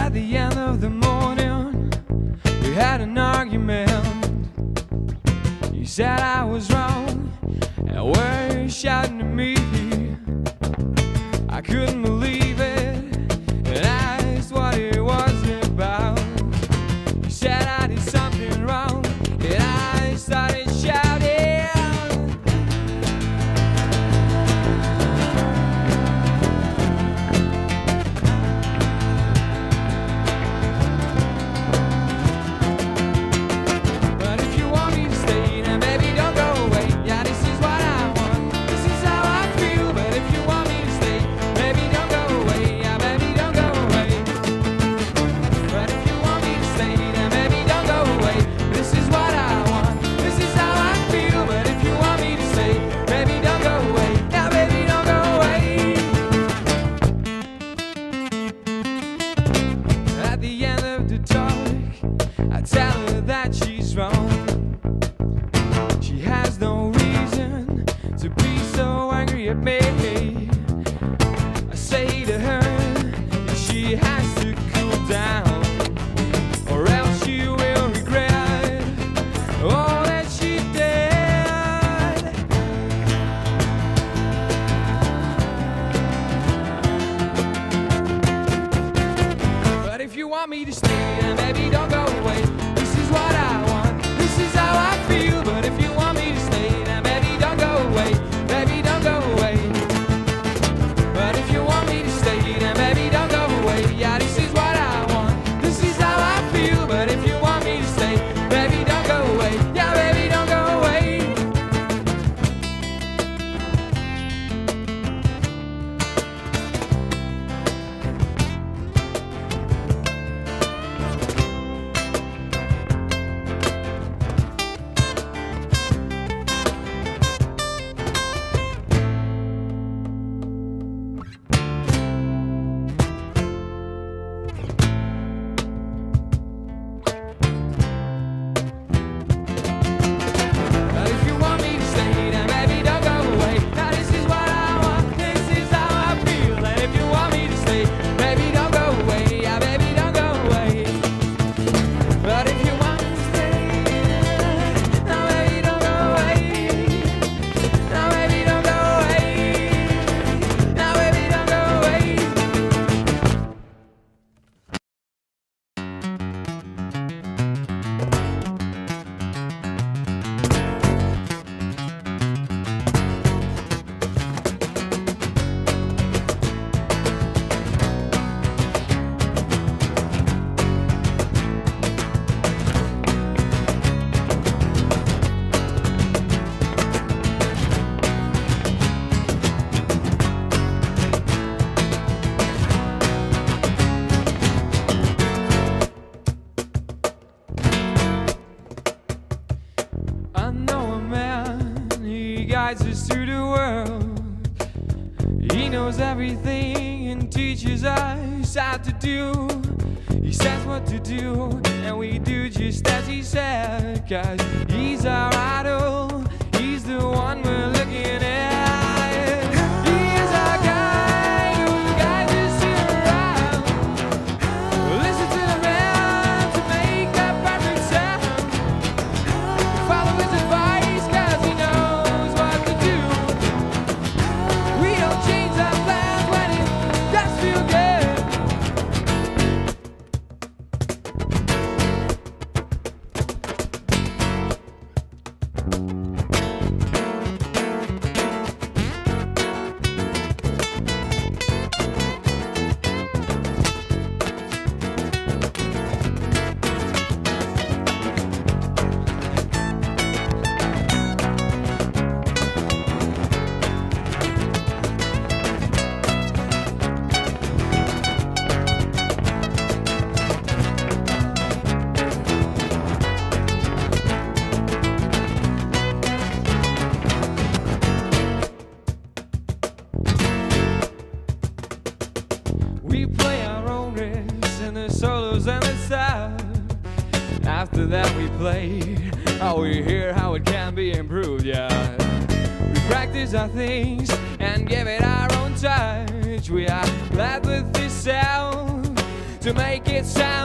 At the end of the morning, we had an argument. You said I was wrong, and were shouting at me. I couldn't believe it, and asked what it was about. You said I did something wrong, and I started shouting. But if you want me to stay, then baby don't go away. Yeah, this is what I want, this is how I feel. But if you want me to stay, baby don't go away. Yeah, baby don't go away. But if you want me to stay, then baby don't go away. This is what I want, this is how I feel. But if you want me to stay, baby don't go away. Yeah, baby don't go away. At the end of the talk, I tell her that she's wrong. She has no reason to be so angry at me. I say to her that she has to cool down, or else she will regret all that she did. But if you want me to stay, then baby don't go away. This is what I want, this is how I feel. But if you want me to stay, then baby don't go away. Baby don't go away. But if you want me to stay, then baby don't go away. Yeah, this is what I want, this is how I feel. But if you want me to stay, baby don't go away. Yeah, baby don't go away. But if you want me to stay, then baby don't go away. Now this is what I want, this is how I feel. And if you want me to stay, baby don't go away. Yeah, baby don't go away. But if you want me to stay, now baby don't go away. Now baby don't go away. Now baby don't go away. I know a man, he guides us through the world. He knows everything and teaches us how to do. He says what to do, and we do just as he said. 'Cause he's our idol, he's the one we're looking at. He is our guide who guides us around. Listen to the man to make that perfect sound. Follow his advice 'cause he knows what to do. We don't change our plans when it does feel good. We play our own riffs and the solos and the stuff. After that we play how we hear how it can be improved, yeah. We practice our things and give it our own touch. We are glad with this sound to make it sound